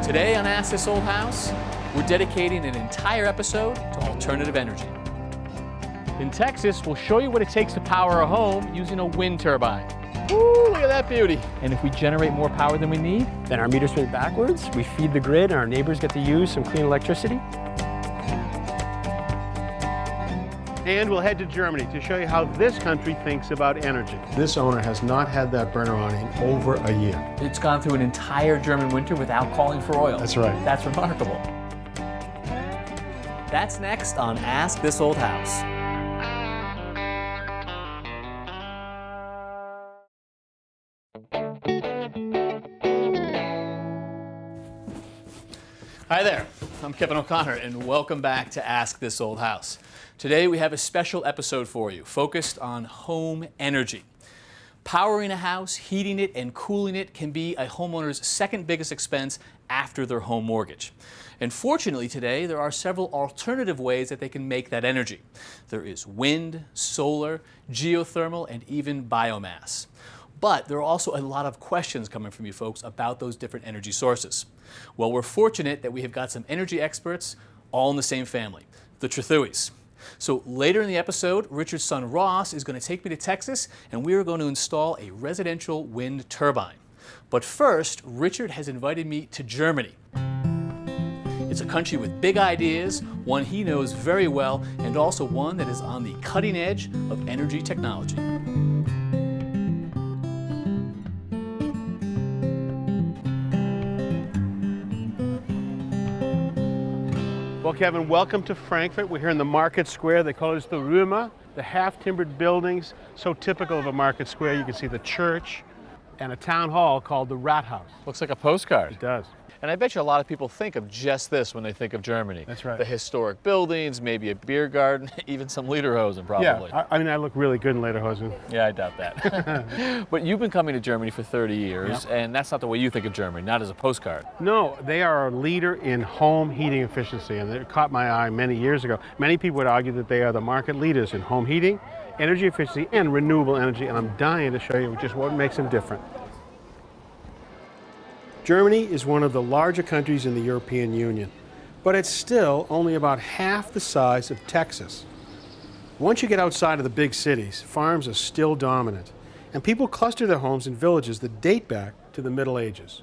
Today on Ask This Old House, we're dedicating an entire episode to alternative energy. In Texas, we'll show you what it takes to power a home using a wind turbine. Woo, look at that beauty. And if we generate more power than we need, then our meter spins backwards, we feed the grid, and our neighbors get to use some clean electricity. And we'll head to Germany to show you how this country thinks about energy. This owner has not had that burner on in over a year. It's gone through an entire German winter without calling for oil. That's right. That's remarkable. That's next on Ask This Old House. Hi there, I'm Kevin O'Connor, and welcome back to Ask This Old House. Today we have a special episode for you, focused on home energy. Powering a house, heating it, and cooling it can be a homeowner's second biggest expense after their home mortgage. And fortunately today, there are several alternative ways that they can make that energy. There is wind, solar, geothermal, and even biomass. But there are also a lot of questions coming from you folks about those different energy sources. Well, we're fortunate that we have got some energy experts all in the same family, the Tretheweys. So later in the episode, Richard's son Ross is going to take me to Texas, and we are going to install a residential wind turbine. But first, Richard has invited me to Germany. It's a country with big ideas, one he knows very well, and also one that is on the cutting edge of energy technology. Well, Kevin, welcome to Frankfurt. We're here in the market square. They call it the Römer, the half-timbered buildings, so typical of a market square. You can see the church and a town hall called the Rathaus. Looks like a postcard. It does. And I bet you a lot of people think of just this when they think of Germany. That's right. The historic buildings, maybe a beer garden, even some lederhosen probably. Yeah, I mean, I look really good in lederhosen. Yeah, I doubt that. But you've been coming to Germany for 30 years, Yep. and that's not the way you think of Germany, not as a postcard. No, they are a leader in home heating efficiency, and it caught my eye many years ago. Many people would argue that they are the market leaders in home heating, energy efficiency, and renewable energy, and I'm dying to show you just what makes them different. Germany is one of the larger countries in the European Union, but it's still only about half the size of Texas. Once you get outside of the big cities, farms are still dominant, and people cluster their homes in villages that date back to the Middle Ages.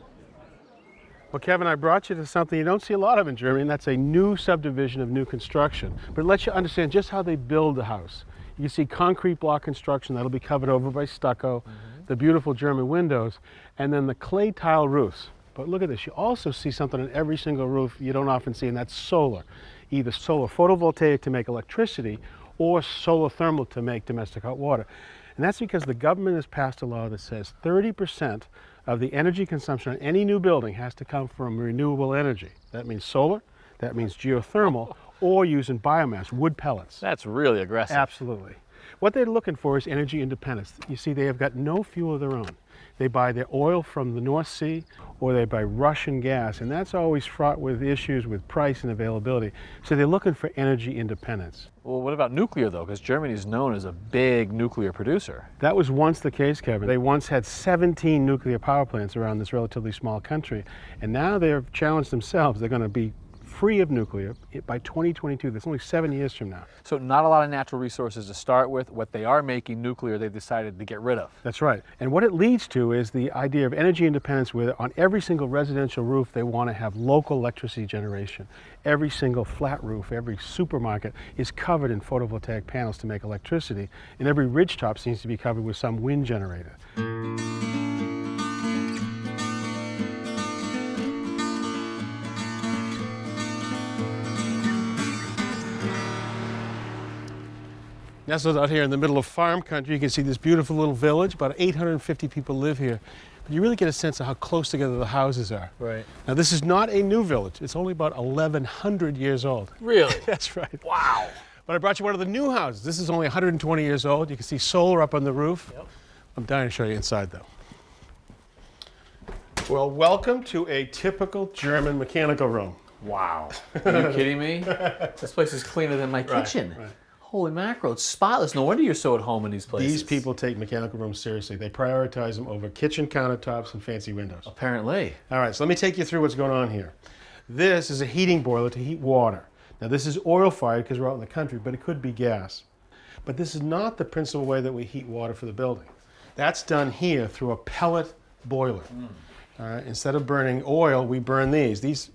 Well, Kevin, I brought you to something you don't see a lot of in Germany, and that's a new subdivision of new construction. But it lets you understand just how they build the house. You can see concrete block construction that'll be covered over by stucco, the beautiful German windows, and then the clay tile roofs. But look at this, you also see something on every single roof you don't often see, and that's solar. Either solar photovoltaic to make electricity or solar thermal to make domestic hot water. And that's because the government has passed a law that says 30% of the energy consumption on any new building has to come from renewable energy. That means solar, that means geothermal, or using biomass, wood pellets. That's really aggressive. Absolutely. What they're looking for is energy independence. You see, they have got no fuel of their own. They buy their oil from the North Sea, or they buy Russian gas, and that's always fraught with issues with price and availability. So they're looking for energy independence. Well, what about nuclear, though? Because Germany is known as a big nuclear producer. That was once the case, Kevin. They once had 17 nuclear power plants around this relatively small country, and now they've challenged themselves. They're going to be free of nuclear by 2022. That's only 7 years from now. So not a lot of natural resources to start with. What they are making nuclear, they've decided to get rid of. That's right. And what it leads to is the idea of energy independence, where on every single residential roof they want to have local electricity generation. Every single flat roof, every supermarket is covered in photovoltaic panels to make electricity, and every ridgetop seems to be covered with some wind generator. Nestled out here in the middle of farm country, you can see this beautiful little village. About 850 people live here. But you really get a sense of how close together the houses are. Right. Now, this is not a new village. It's only about 1,100 years old. Really? That's right. Wow. But I brought you one of the new houses. This is only 120 years old. You can see solar up on the roof. Yep. I'm dying to show you inside, though. Well, welcome to a typical German mechanical room. Wow. Are you kidding me? This place is cleaner than my kitchen. Right. Holy mackerel, it's spotless. No wonder you're so at home in these places. These people take mechanical rooms seriously. They prioritize them over kitchen countertops and fancy windows. Apparently. All right, so let me take you through what's going on here. This is a heating boiler to heat water. Now this is oil fired because we're out in the country, but it could be gas. But this is not the principal way that we heat water for the building. That's done here through a pellet boiler. All right, instead of burning oil, we burn these. These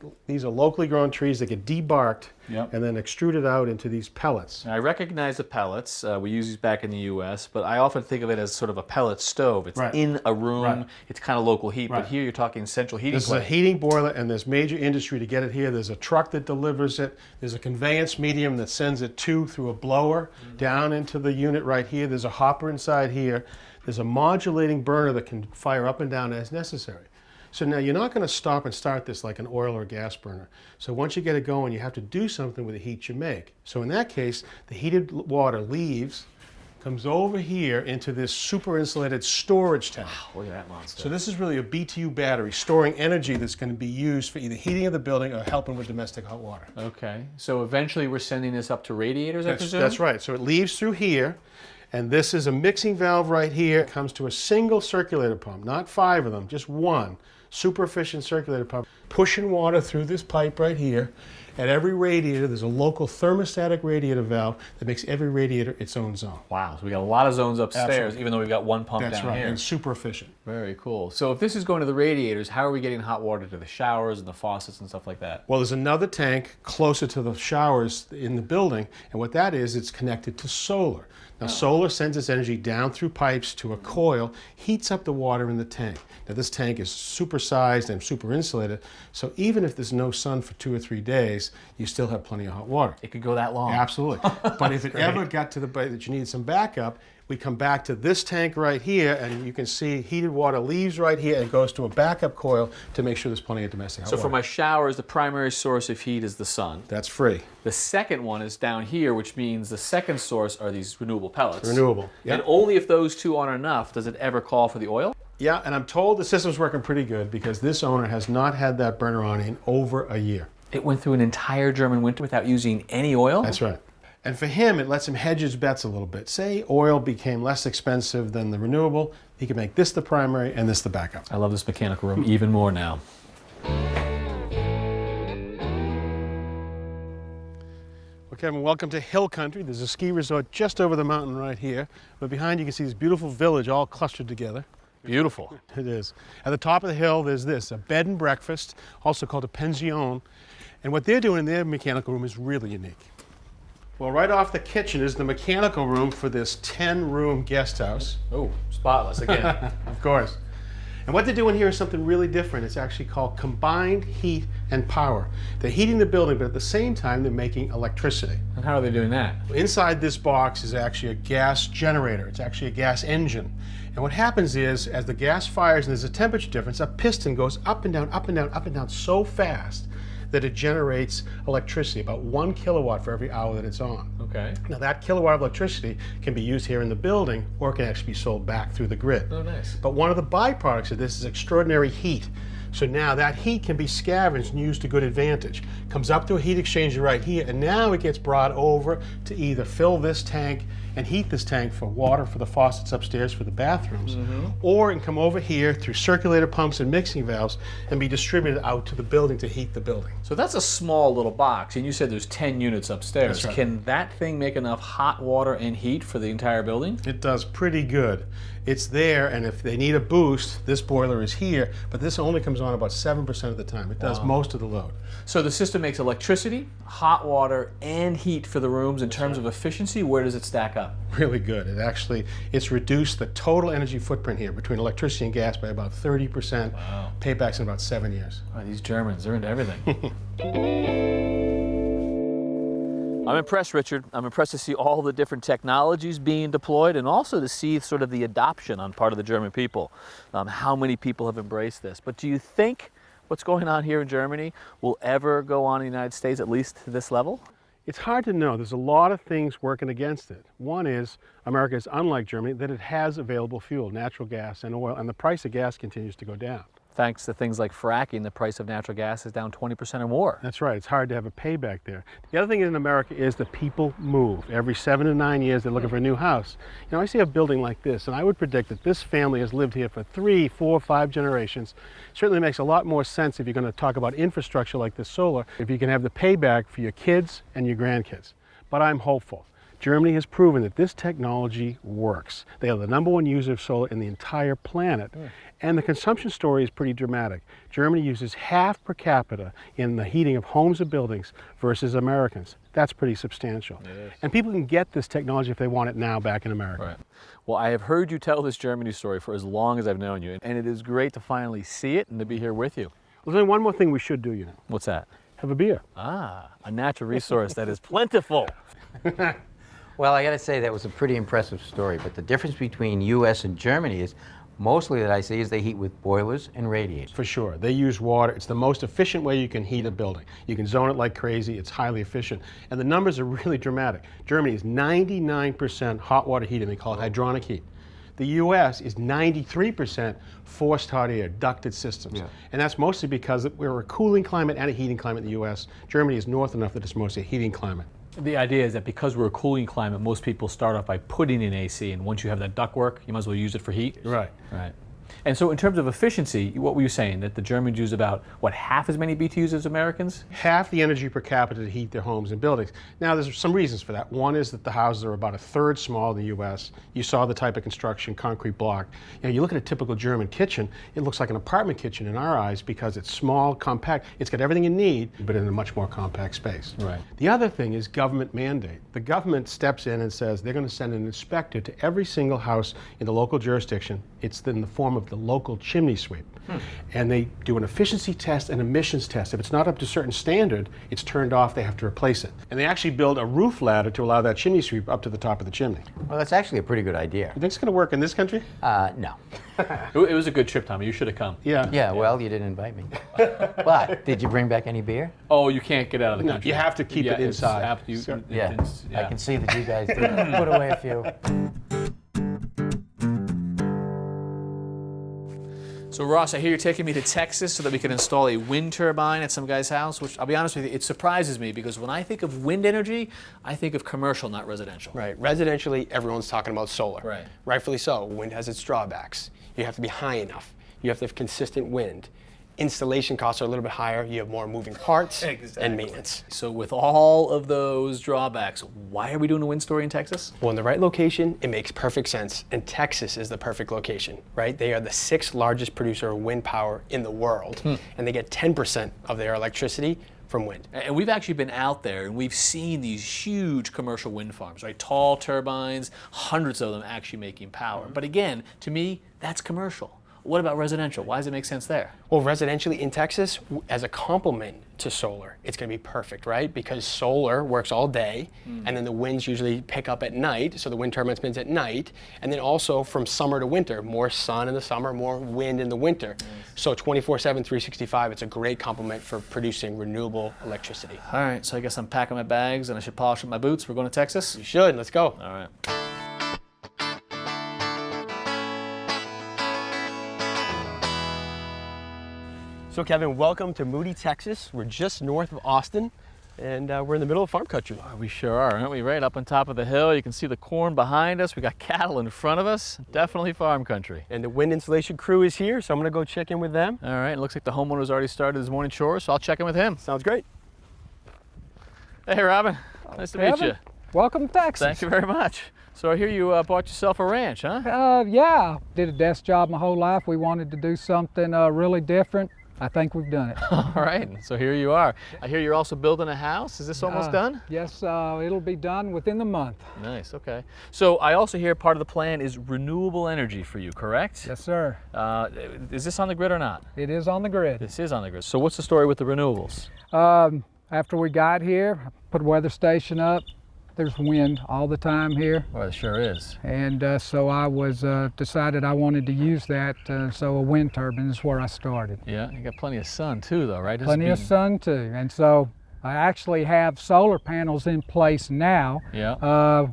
are locally grown trees that get debarked and then extruded out into these pellets. Now, I recognize the pellets. We use these back in the U.S., but I often think of it as sort of a pellet stove. It's in a room. It's kind of local heat, but here you're talking central heating. This is a heating boiler, and there's major industry to get it here. There's a truck that delivers it. There's a conveyance medium that sends it through a blower down into the unit right here. There's a hopper inside here. There's a modulating burner that can fire up and down as necessary. So now you're not going to stop and start this like an oil or gas burner. So once you get it going, you have to do something with the heat you make. So in that case, the heated water leaves, comes over here into this super insulated storage tank. Wow, look at that monster. So this is really a BTU battery storing energy that's going to be used for either heating of the building or helping with domestic hot water. Okay, so eventually we're sending this up to radiators, I presume? That's right. So it leaves through here. And this is a mixing valve right here. It comes to a single circulator pump, not 5 of them, just one. Super efficient circulator pump, pushing water through this pipe right here. At every radiator, there's a local thermostatic radiator valve that makes every radiator its own zone. Wow, so we got a lot of zones upstairs, even though we've got one pump down here. And super efficient. Very cool. So if this is going to the radiators, how are we getting hot water to the showers and the faucets and stuff like that? Well, there's another tank closer to the showers in the building, and what that is, it's connected to solar. Now, solar sends its energy down through pipes to a coil, heats up the water in the tank. Now, this tank is supersized and super insulated, so even if there's no sun for 2 or 3 days, you still have plenty of hot water. It could go that long. Absolutely. But if it ever got to the point that you needed some backup, we come back to this tank right here, and you can see heated water leaves right here and goes to a backup coil to make sure there's plenty of domestic hot water. So for my showers, the primary source of heat is the sun. That's free. The second one is down here, which means the second source are these renewable pellets. Renewable. And only if those two aren't enough does it ever call for the oil? Yeah, and I'm told the system's working pretty good because this owner has not had that burner on in over a year. It went through an entire German winter without using any oil? That's right. And for him, it lets him hedge his bets a little bit. Say oil became less expensive than the renewable, he could make this the primary and this the backup. I love this mechanical room even more now. Well, Kevin, welcome to Hill Country. There's a ski resort just over the mountain right here. But behind you can see this beautiful village all clustered together. Beautiful. It is. At the top of the hill, there's this, a bed and breakfast, also called a pension. And what they're doing in their mechanical room is really unique. Well, right off the kitchen is the mechanical room for this 10-room guest house. Oh, spotless again. Of course. And what they're doing here is something really different. It's actually called combined heat and power. They're heating the building, but at the same time, they're making electricity. And how are they doing that? Inside this box is actually a gas generator. It's actually a gas engine. And what happens is, as the gas fires and there's a temperature difference, a piston goes up and down, up and down, up and down so fast that it generates electricity, about 1 kilowatt for every hour that it's on. Okay. Now that kilowatt of electricity can be used here in the building, or it can actually be sold back through the grid. Oh, nice. But one of the byproducts of this is extraordinary heat. So now that heat can be scavenged and used to good advantage. Comes up to a heat exchanger right here, and now it gets brought over to either fill this tank and heat this tank for water for the faucets upstairs for the bathrooms, or it can come over here through circulator pumps and mixing valves and be distributed out to the building to heat the building. So that's a small little box, and you said there's 10 units upstairs. That's right. Can that thing make enough hot water and heat for the entire building? It does pretty good. It's there, and if they need a boost, this boiler is here, but this only comes on about 7% of the time. It does most of the load. So the system makes electricity, hot water, and heat for the rooms. In terms of efficiency, where does it stack up? Really good. It's reduced the total energy footprint here between electricity and gas by about 30%. Wow. Paybacks in about 7 years. Oh, these Germans, they're into everything. I'm impressed, Richard. I'm impressed to see all the different technologies being deployed and also to see sort of the adoption on part of the German people, how many people have embraced this. But do you think what's going on here in Germany will ever go on in the United States, at least to this level? It's hard to know. There's a lot of things working against it. One is America is unlike Germany, that it has available fuel, natural gas and oil, and the price of gas continues to go down. thanks to things like fracking, the price of natural gas is down 20% or more. That's right. It's hard to have a payback there. The other thing in America is that people move. Every 7 to 9 years, they're looking for a new house. You know, I see a building like this, and I would predict that this family has lived here for 3, 4, 5 generations. Certainly makes a lot more sense if you're going to talk about infrastructure like this solar, if you can have the payback for your kids and your grandkids. But I'm hopeful. Germany has proven that this technology works. They are the #1 user of solar in the entire planet. And the consumption story is pretty dramatic. Germany uses half per capita in the heating of homes and buildings versus Americans. That's pretty substantial. It is. And people can get this technology if they want it now back in America. Right. Well, I have heard you tell this Germany story for as long as I've known you, and it is great to finally see it and to be here with you. Well, there's only one more thing we should do, you know. What's that? Have a beer. Ah, a natural resource that is plentiful. Well, I got to say that was a pretty impressive story, but the difference between U.S. and Germany is mostly that I see is they heat with boilers and radiators. For sure. They use water. It's the most efficient way you can heat a building. You can zone it like crazy. It's highly efficient. And the numbers are really dramatic. Germany is 99% hot water heating. They call it hydronic heat. The U.S. is 93% forced hot air, ducted systems. And that's mostly because we're a cooling climate and a heating climate in the U.S. Germany is north enough that it's mostly a heating climate. The idea is that because we're a cooling climate, most people start off by putting in AC, and once you have that ductwork, you might as well use it for heat. Right. Right. And so in terms of efficiency, what were you saying? That the Germans use about, what, half as many BTUs as Americans? Half the energy per capita to heat their homes and buildings. Now, there's some reasons for that. One is that the houses are about 1/3 smaller in the U.S. You saw the type of construction, concrete block. You know, you look at a typical German kitchen, it looks like an apartment kitchen in our eyes because it's small, compact. It's got everything you need, but in a much more compact space. Right. The other thing is government mandate. The government steps in and says they're going to send an inspector to every single house in the local jurisdiction. It's in the form of the local chimney sweep. And they do an efficiency test and emissions test. If it's not up to a certain standard, it's turned off, they have to replace it. And they actually build a roof ladder to allow that chimney sweep up to the top of the chimney. Well, that's actually a pretty good idea. You think it's going to work in this country? No. It was a good trip, Tommy. You should have come. Yeah, well, you didn't invite me. But did you bring back any beer? Oh, you can't get out of the No, country. you have to keep it inside. I can see that you guys did put away a few. So Ross, I hear you're taking me to Texas so that we can install a wind turbine at some guy's house, which I'll be honest with you, it surprises me because when I think of wind energy, I think of commercial, not residential. Right. Residentially, everyone's talking about solar. Right. Rightfully so. Wind has its drawbacks. You have to be high enough. You have to have consistent wind. Installation costs are a little bit higher. You have more moving parts and maintenance. So with all of those drawbacks, why are we doing a wind story in Texas? Well, in the right location, it makes perfect sense. And Texas is the perfect location, right? They are the 6th largest producer of wind power in the world. And they get 10% of their electricity from wind. And we've actually been out there and we've seen these huge commercial wind farms, right? Tall turbines, hundreds of them actually making power. But again, to me, that's commercial. What about residential? Why does it make sense there? Well, residentially in Texas, as a complement to solar, it's going to be perfect, right? Because solar works all day, and then the winds usually pick up at night, so the wind turbine spins at night, and then also from summer to winter, more sun in the summer, more wind in the winter. So 24/7, 365, it's a great complement for producing renewable electricity. All right, so I guess I'm packing my bags and I should polish up my boots. We're going to Texas? You should. Let's go. All right. So Kevin, welcome to Moody, Texas. We're just north of Austin, and we're in the middle of farm country. Oh, we sure are, aren't we? Right up on top of the hill. You can see the corn behind us. We got cattle in front of us. Definitely farm country. And the wind installation crew is here, so I'm gonna go check in with them. All right, it looks like the homeowner's already started his morning chores, so I'll check in with him. Sounds great. Hey, Robin. Nice to meet you. Welcome to Texas. Thank you very much. So I hear you bought yourself a ranch, huh? Yeah, did a desk job my whole life. We wanted to do something really different. I think we've done it. All right, so here you are. I hear you're also building a house. Is this almost done? Yes, it'll be done within the month. Nice, okay. So I also hear part of the plan is renewable energy for you, correct? Yes, sir. Is this on the grid or not? It is on the grid. This is on the grid. So what's the story with the renewables? After we got here, I put a weather station up. There's wind all the time here. Well, it sure is. And so I was decided I wanted to use that, so a wind turbine is where I started. Yeah, you got plenty of sun too though, right? Plenty of sun too. And so I actually have solar panels in place now. Yeah.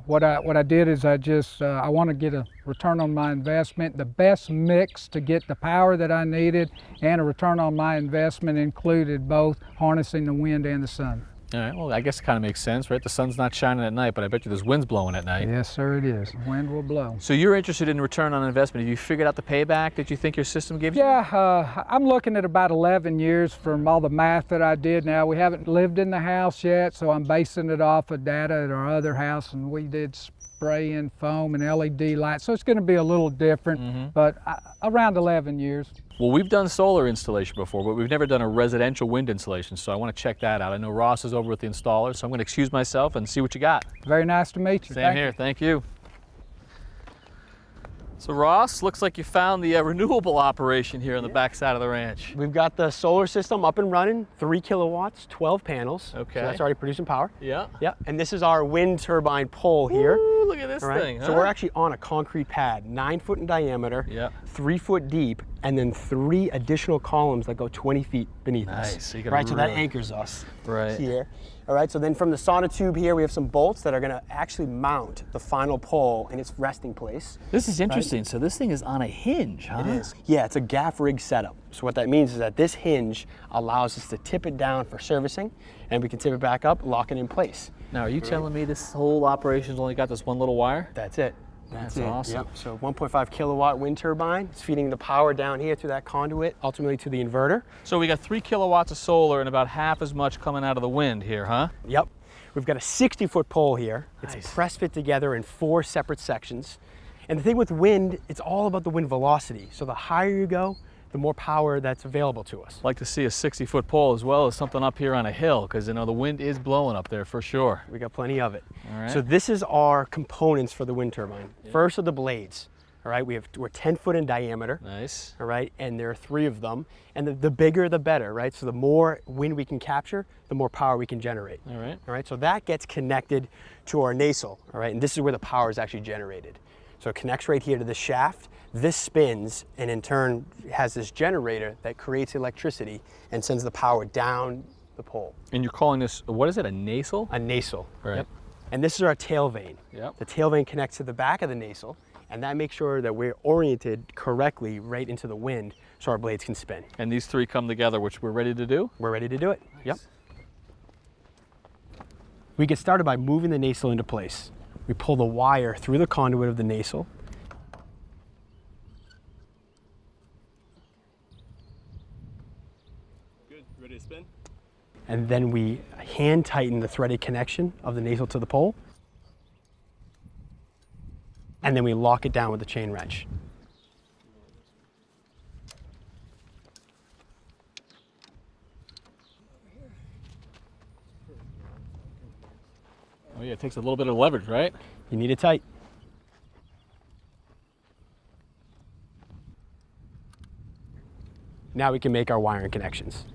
What I did is I want to get a return on my investment, the best mix to get the power that I needed, and a return on my investment included both harnessing the wind and the sun. All right, well, I guess it kind of makes sense, right? The sun's not shining at night, but I bet you there's winds blowing at night. Yes, sir, it is. Wind will blow. So you're interested in return on investment. Have you figured out the payback that you think your system gives you? Yeah, I'm looking at about 11 years from all the math that I did. Now, we haven't lived in the house yet, so I'm basing it off of data at our other house, and we did spray in foam and LED lights, so it's going to be a little different, but around 11 years. Well, we've done solar installation before, but we've never done a residential wind installation, so I want to check that out. I know Ross is over with the installer, so I'm going to excuse myself and see what you got. Very nice to meet you. Same here, thank you. So Ross, looks like you found the renewable operation here on the back side of the ranch. We've got the solar system up and running, 3 kilowatts, 12 panels. Okay. So that's already producing power. Yeah. Yeah, and this is our wind turbine pole here. Ooh, look at this All right? thing, huh? So we're actually on a concrete pad, 9 foot in diameter, Yeah. 3 foot deep, and then 3 additional columns that go 20 feet beneath us. Nice, so you got Right, so that really- anchors us Right. here. All right, so then from the sonotube here, we have some bolts that are gonna actually mount the final pole in its resting place. This is interesting. So this thing is on a hinge, huh? It is. Yeah, it's a gaff rig setup. So what that means is that this hinge allows us to tip it down for servicing, and we can tip it back up, lock it in place. Now, are you telling me this whole operation's only got this one little wire? That's it. That's it. awesome. Yep. So 1.5 kilowatt wind turbine. It's feeding the power down here through that conduit, ultimately to the inverter. So we got 3 kilowatts of solar and about half as much coming out of the wind here, huh? Yep. We've got a 60-foot pole here. It's Nice. press fit together in 4 separate sections. And the thing with wind, it's all about the wind velocity. So the higher you go, the more power that's available to us. Like to see a 60-foot pole as well as something up here on a hill, because you know the wind is blowing up there for sure. We got plenty of it. All right. So this is our components for the wind turbine. First are the blades. All right, we're 10 foot in diameter. Nice. All right, and there are 3 of them. And the bigger, the better, right? So the more wind we can capture, the more power we can generate. All right. All right, so that gets connected to our nacelle, all right? And this is where the power is actually generated. So it connects right here to the shaft. This spins and in turn has this generator that creates electricity and sends the power down the pole. And you're calling this, what is it, a nacelle? A nacelle. Right. Yep. And this is our tail vane. Yep. The tail vane connects to the back of the nacelle, and that makes sure that we're oriented correctly right into the wind so our blades can spin. And these 3 come together, which we're ready to do? We're ready to do it. Yep. We get started by moving the nacelle into place. We pull the wire through the conduit of the nacelle. Good, ready to spin? And then we hand tighten the threaded connection of the nacelle to the pole. And then we lock it down with a chain wrench. Oh yeah, it takes a little bit of leverage, right? You need it tight. Now we can make our wiring connections.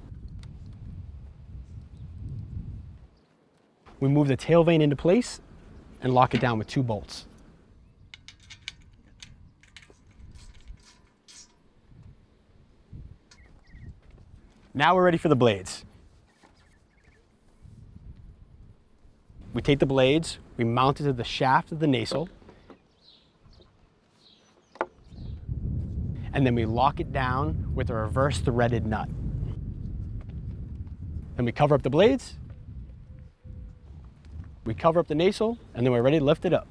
We move the tail vane into place and lock it down with 2 bolts. Now we're ready for the blades. We take the blades, we mount it to the shaft of the nacelle, and then we lock it down with a reverse threaded nut. Then we cover up the blades, we cover up the nacelle, and then we're ready to lift it up.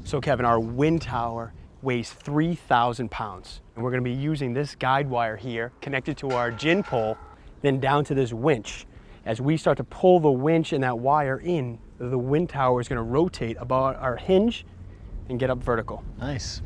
So Kevin, our wind tower weighs 3,000 pounds. And we're gonna be using this guide wire here connected to our gin pole, then down to this winch. As we start to pull the winch and that wire in, the wind tower is gonna rotate about our hinge and get up vertical. Nice.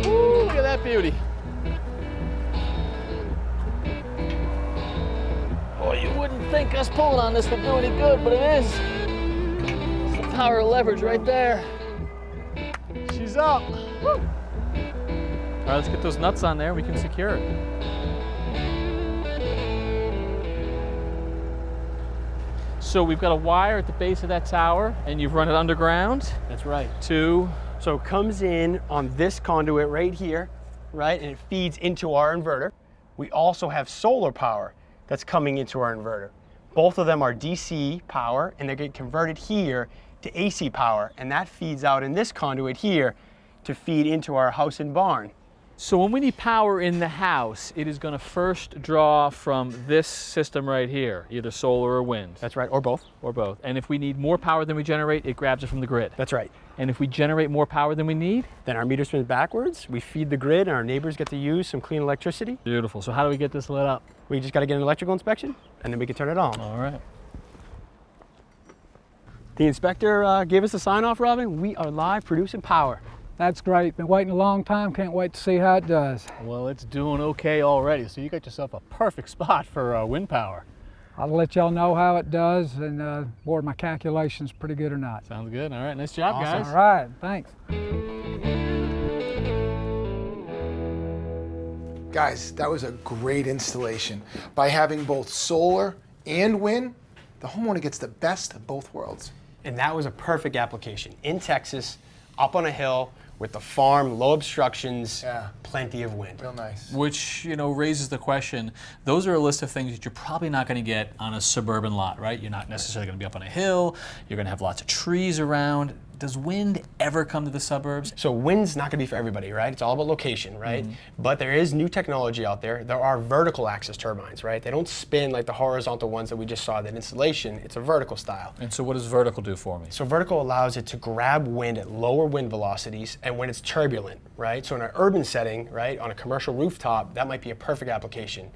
Ooh, look at that beauty. Boy, you wouldn't think us pulling on this would do any good, but it is. It's the power of leverage right there. Battery's up. Woo. All right, let's get those nuts on there. We can secure it. So we've got a wire at the base of that tower, and you've run it underground. That's right. To, So it comes in on this conduit right here, right? And it feeds into our inverter. We also have solar power that's coming into our inverter. Both of them are DC power, and they get converted here to AC power, and that feeds out in this conduit here to feed into our house and barn. so when we need power in the house, it is going to first draw from this system right here, either solar or wind. That's right, or both. Or both. And if we need more power than we generate, it grabs it from the grid. That's right. And if we generate more power than we need? Then our meter spins backwards, we feed the grid, and our neighbors get to use some clean electricity. Beautiful. So how do we get this lit up? We just got to get an electrical inspection, and then we can turn it on. All right. The inspector gave us a sign off, Robin. We are live producing power. That's great. Been waiting a long time. Can't wait to see how it does. Well, it's doing okay already, so you got yourself a perfect spot for wind power. I'll let y'all know how it does and whether my calculation's pretty good or not. Sounds good. All right, nice job, Awesome. guys. All right, thanks. Guys, that was a great installation. By having both solar and wind, the homeowner gets the best of both worlds. And that was a perfect application. In Texas, up on a hill, with the farm, low obstructions, Yeah. plenty of wind. Real nice. Which, you know, raises the question, those are a list of things that you're probably not going to get on a suburban lot, right? You're not necessarily going to be up on a hill. You're going to have lots of trees around. Does wind ever come to the suburbs? So wind's not gonna be for everybody, right? It's all about location, right? But there is new technology out there. There are vertical axis turbines, right? They don't spin like the horizontal ones that we just saw, that installation. It's a vertical style. And so what does vertical do for me? So vertical allows it to grab wind at lower wind velocities and when it's turbulent, right? So in an urban setting, right, on a commercial rooftop, that might be a perfect application.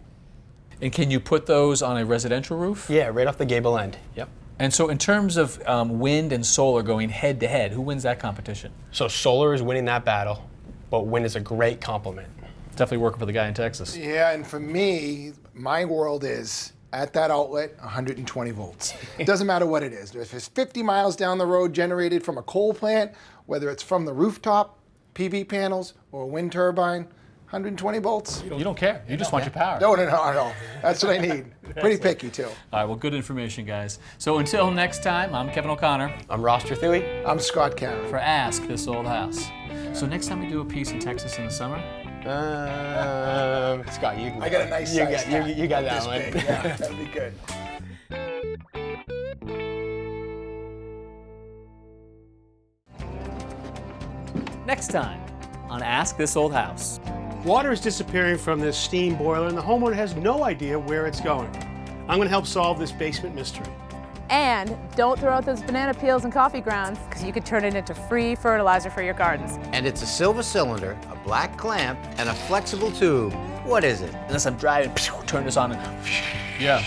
And can you put those on a residential roof? Yeah, right off the gable end. Yep. And so in terms of wind and solar going head to head, who wins that competition? So solar is winning that battle, but wind is a great complement. Definitely working for the guy in Texas. Yeah, and for me, my world is at that outlet, 120 volts. It doesn't matter what it is. If it's 50 miles down the road generated from a coal plant, whether it's from the rooftop, PV panels, or a wind turbine, 120 volts. You don't care. You just want your power. No. That's what I need. Pretty picky, too. All right, well, good information, guys. So until next time, I'm Kevin O'Connor I'm Ross Trethewey. I'm Scott Caron. for Ask This Old House. So next time we do a piece in Texas in the summer, Scott, you can I got a nice you size got, hat. you got that This one. big. Yeah, that'd be good. next time on Ask This Old House. Water is disappearing from this steam boiler and the homeowner has no idea where it's going. I'm going to help solve this basement mystery. And don't throw out those banana peels and coffee grounds, because you could turn it into free fertilizer for your gardens. And it's a silver cylinder, a black clamp, and a flexible tube. What is it? Unless I'm driving, turn this on and yeah.